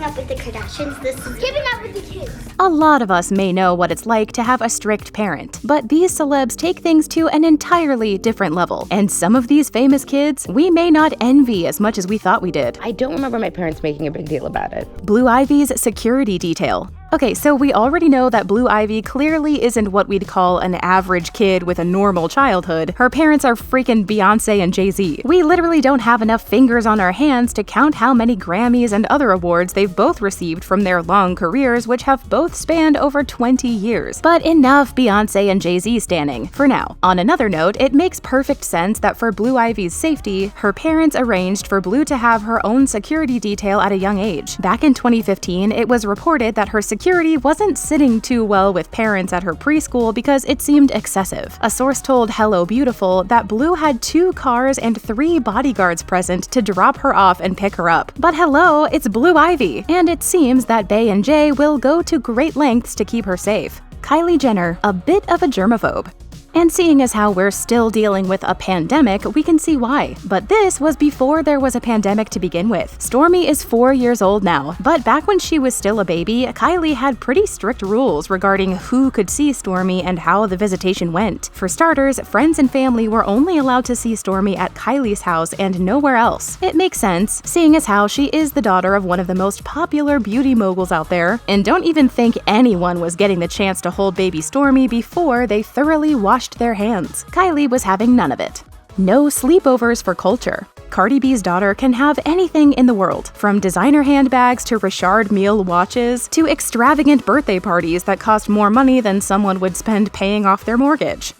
Keeping Up with the Kardashians. This is Keeping Up with the Kids. A lot of us may know what it's like to have a strict parent, but these celebs take things to an entirely different level. And some of these famous kids, we may not envy as much as we thought we did. I don't remember my parents making a big deal about it. Blue Ivy's security detail. Okay, so we already know that Blue Ivy clearly isn't what we'd call an average kid with a normal childhood. Her parents are freaking Beyonce and Jay-Z. We literally don't have enough fingers on our hands to count how many Grammys and other awards they've both received from their long careers, which have both spanned over 20 years. But enough Beyonce and Jay-Z standing, for now. On another note, it makes perfect sense that for Blue Ivy's safety, her parents arranged for Blue to have her own security detail at a young age. Back in 2015, it was reported that her security wasn't sitting too well with parents at her preschool because it seemed excessive. A source told Hello Beautiful that Blue had 2 cars and 3 bodyguards present to drop her off and pick her up. But hello, it's Blue Ivy, and it seems that Bey and Jay will go to great lengths to keep her safe. Kylie Jenner, a bit of a germaphobe. And seeing as how we're still dealing with a pandemic, we can see why. But this was before there was a pandemic to begin with. Stormi is 4 years old now, but back when she was still a baby, Kylie had pretty strict rules regarding who could see Stormi and how the visitation went. For starters, friends and family were only allowed to see Stormi at Kylie's house and nowhere else. It makes sense, seeing as how she is the daughter of one of the most popular beauty moguls out there, and don't even think anyone was getting the chance to hold baby Stormi before they thoroughly washed their hands. Kylie was having none of it. No sleepovers for Kulture. Cardi B's daughter can have anything in the world, from designer handbags to Richard Mille watches to extravagant birthday parties that cost more money than someone would spend paying off their mortgage.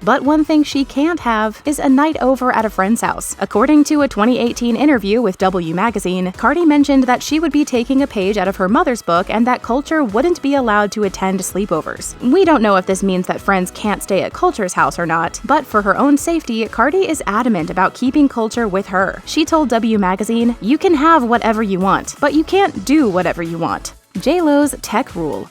But one thing she can't have is a night over at a friend's house. According to a 2018 interview with W Magazine, Cardi mentioned that she would be taking a page out of her mother's book and that Kulture wouldn't be allowed to attend sleepovers. We don't know if this means that friends can't stay at Kulture's house or not, but for her own safety, Cardi is adamant about keeping Kulture with her. She told W Magazine, "You can have whatever you want, but you can't do whatever you want." J-Lo's tech rule.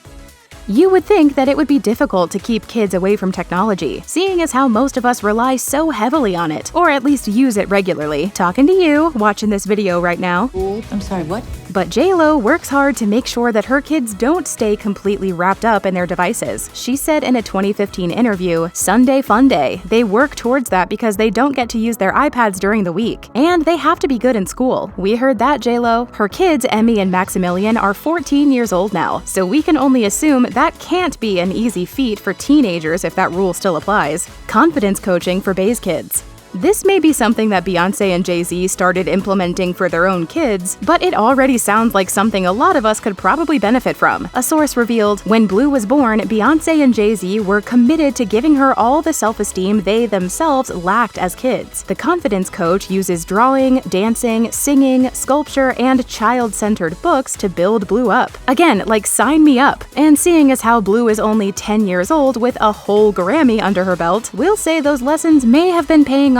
You would think that it would be difficult to keep kids away from technology, seeing as how most of us rely so heavily on it, or at least use it regularly. Talking to you, watching this video right now. I'm sorry, what? But J-Lo works hard to make sure that her kids don't stay completely wrapped up in their devices. She said in a 2015 interview, "Sunday fun day. They work towards that because they don't get to use their iPads during the week. And they have to be good in school." We heard that, J-Lo. Her kids, Emmy and Maximilian, are 14 years old now, so we can only assume that can't be an easy feat for teenagers if that rule still applies. Confidence coaching for Bey's kids. This may be something that Beyonce and Jay-Z started implementing for their own kids, but it already sounds like something a lot of us could probably benefit from. A source revealed, when Blue was born, Beyonce and Jay-Z were committed to giving her all the self-esteem they themselves lacked as kids. The confidence coach uses drawing, dancing, singing, sculpture, and child-centered books to build Blue up. Again, like sign me up. And seeing as how Blue is only 10 years old with a whole Grammy under her belt, we'll say those lessons may have been paying off.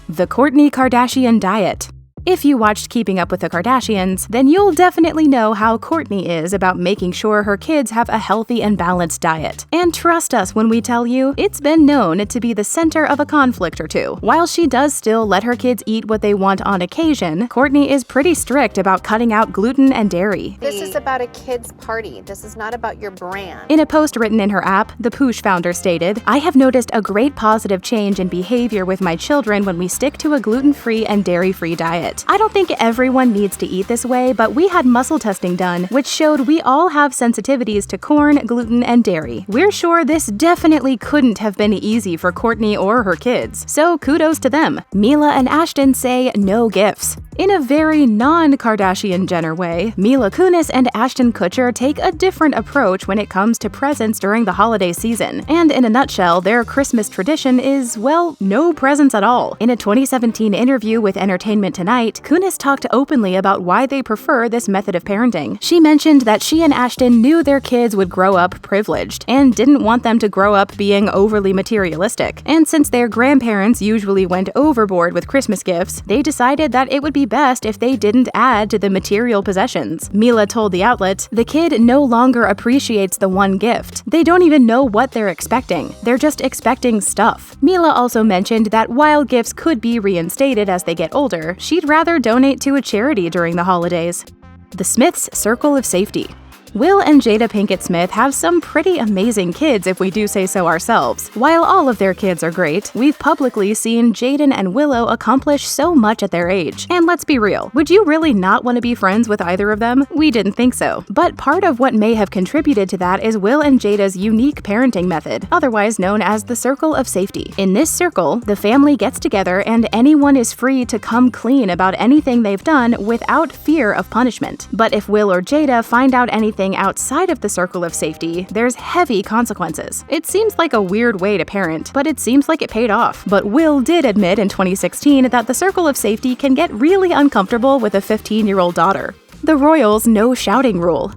The Kourtney Kardashian diet. If you watched Keeping Up with the Kardashians, then you'll definitely know how Kourtney is about making sure her kids have a healthy and balanced diet. And trust us when we tell you, it's been known to be the center of a conflict or two. While she does still let her kids eat what they want on occasion, Kourtney is pretty strict about cutting out gluten and dairy. This is about a kid's party. This is not about your brand. In a post written in her app, the Poosh founder stated, "I have noticed a great positive change in behavior with my children when we stick to a gluten-free and dairy-free diet. I don't think everyone needs to eat this way, but we had muscle testing done, which showed we all have sensitivities to corn, gluten, and dairy. We're sure this definitely couldn't have been easy for Kourtney or her kids, so kudos to them." Mila and Ashton say no gifts. In a very non-Kardashian Jenner way, Mila Kunis and Ashton Kutcher take a different approach when it comes to presents during the holiday season. And in a nutshell, their Christmas tradition is, well, no presents at all. In a 2017 interview with Entertainment Tonight, Kunis talked openly about why they prefer this method of parenting. She mentioned that she and Ashton knew their kids would grow up privileged and didn't want them to grow up being overly materialistic. And since their grandparents usually went overboard with Christmas gifts, they decided that it would be best if they didn't add to the material possessions. Mila told the outlet, "The kid no longer appreciates the one gift. They don't even know what they're expecting. They're just expecting stuff." Mila also mentioned that while gifts could be reinstated as they get older, she'd rather donate to a charity during the holidays. The Smiths' Circle of Safety. Will and Jada Pinkett Smith have some pretty amazing kids if we do say so ourselves. While all of their kids are great, we've publicly seen Jaden and Willow accomplish so much at their age. And let's be real, would you really not want to be friends with either of them? We didn't think so. But part of what may have contributed to that is Will and Jada's unique parenting method, otherwise known as the Circle of Safety. In this circle, the family gets together and anyone is free to come clean about anything they've done without fear of punishment. But if Will or Jada find out anything outside of the circle of safety, there's heavy consequences. It seems like a weird way to parent, but it seems like it paid off. But Will did admit in 2016 that the circle of safety can get really uncomfortable with a 15-year-old daughter. The Royals' no shouting rule.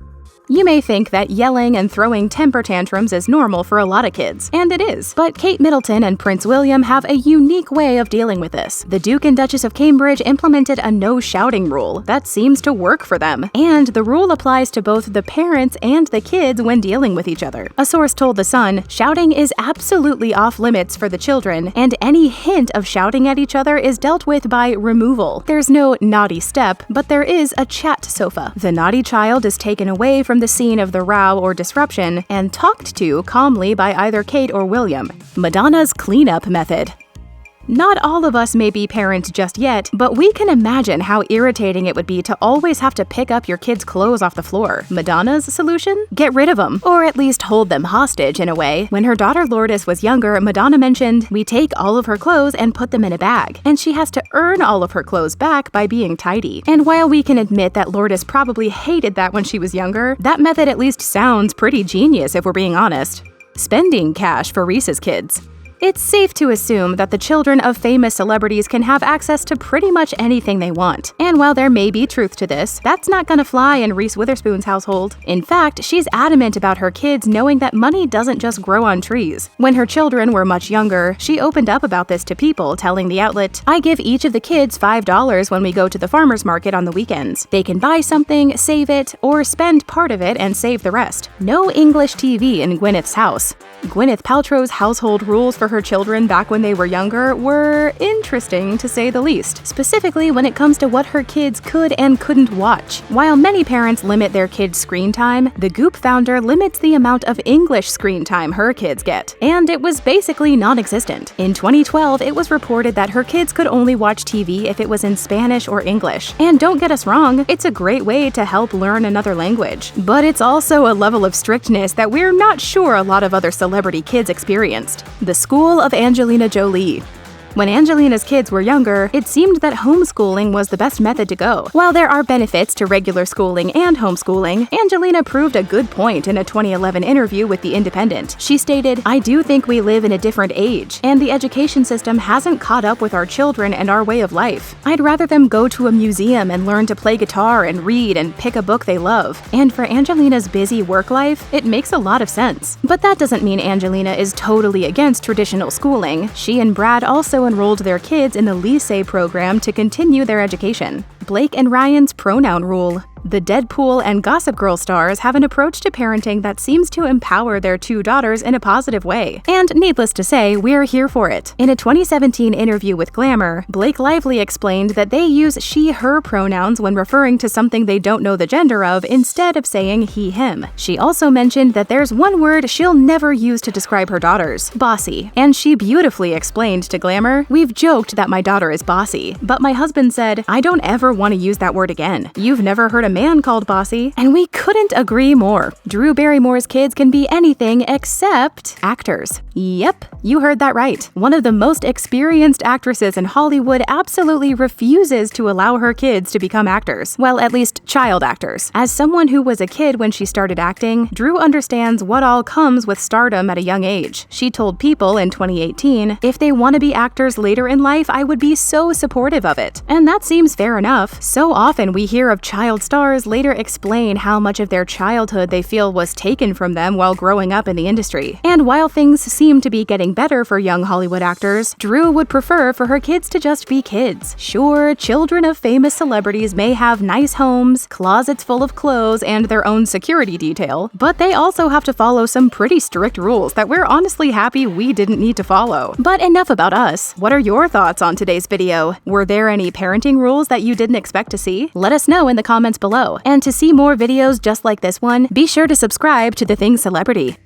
You may think that yelling and throwing temper tantrums is normal for a lot of kids, and it is. But Kate Middleton and Prince William have a unique way of dealing with this. The Duke and Duchess of Cambridge implemented a no shouting rule that seems to work for them, and the rule applies to both the parents and the kids when dealing with each other. A source told The Sun, shouting is absolutely off limits for the children, and any hint of shouting at each other is dealt with by removal. There's no naughty step, but there is a chat sofa. The naughty child is taken away from the scene of the row or disruption and talked to calmly by either Kate or William. Madonna's cleanup method. Not all of us may be parents just yet, but we can imagine how irritating it would be to always have to pick up your kids' clothes off the floor. Madonna's solution? Get rid of them, or at least hold them hostage in a way. When her daughter Lourdes was younger, Madonna mentioned, "We take all of her clothes and put them in a bag, and she has to earn all of her clothes back by being tidy." And while we can admit that Lourdes probably hated that when she was younger, that method at least sounds pretty genius if we're being honest. Spending cash for Reese's kids. It's safe to assume that the children of famous celebrities can have access to pretty much anything they want. And while there may be truth to this, that's not gonna fly in Reese Witherspoon's household. In fact, she's adamant about her kids knowing that money doesn't just grow on trees. When her children were much younger, she opened up about this to people, telling the outlet, "I give each of the kids $5 when we go to the farmer's market on the weekends. They can buy something, save it, or spend part of it and save the rest." No English TV in Gwyneth's house. Gwyneth Paltrow's household rules for her children back when they were younger were interesting to say the least, specifically when it comes to what her kids could and couldn't watch. While many parents limit their kids' screen time, the Goop founder limits the amount of English screen time her kids get, and it was basically non-existent. In 2012, it was reported that her kids could only watch TV if it was in Spanish or English. And don't get us wrong, it's a great way to help learn another language. But it's also a level of strictness that we're not sure a lot of other celebrity kids experienced. The School of Angelina Jolie. When Angelina's kids were younger, it seemed that homeschooling was the best method to go. While there are benefits to regular schooling and homeschooling, Angelina proved a good point in a 2011 interview with The Independent. She stated, "I do think we live in a different age, and the education system hasn't caught up with our children and our way of life. I'd rather them go to a museum and learn to play guitar and read and pick a book they love." And for Angelina's busy work life, it makes a lot of sense. But that doesn't mean Angelina is totally against traditional schooling. She and Brad also enrolled their kids in the lycée program to continue their education. Blake and Ryan's pronoun rule. The Deadpool and Gossip Girl stars have an approach to parenting that seems to empower their two daughters in a positive way. And needless to say, we're here for it. In a 2017 interview with Glamour, Blake Lively explained that they use she/her pronouns when referring to something they don't know the gender of instead of saying he/him. She also mentioned that there's one word she'll never use to describe her daughters: bossy. And she beautifully explained to Glamour, "We've joked that my daughter is bossy, but my husband said, I don't ever want to use that word again. You've never heard a man called bossy?" And we couldn't agree more. Drew Barrymore's kids can be anything except actors. Yep, you heard that right. One of the most experienced actresses in Hollywood absolutely refuses to allow her kids to become actors. Well, at least child actors. As someone who was a kid when she started acting, Drew understands what all comes with stardom at a young age. She told People in 2018, "If they want to be actors later in life, I would be so supportive of it." And that seems fair enough. So often we hear of child stars later explain how much of their childhood they feel was taken from them while growing up in the industry. And while things seem to be getting better for young Hollywood actors, Drew would prefer for her kids to just be kids. Sure, children of famous celebrities may have nice homes, closets full of clothes, and their own security detail, but they also have to follow some pretty strict rules that we're honestly happy we didn't need to follow. But enough about us. What are your thoughts on today's video? Were there any parenting rules that you didn't expect to see? Let us know in the comments below. below. And to see more videos just like this one, be sure to subscribe to The Thing Celebrity.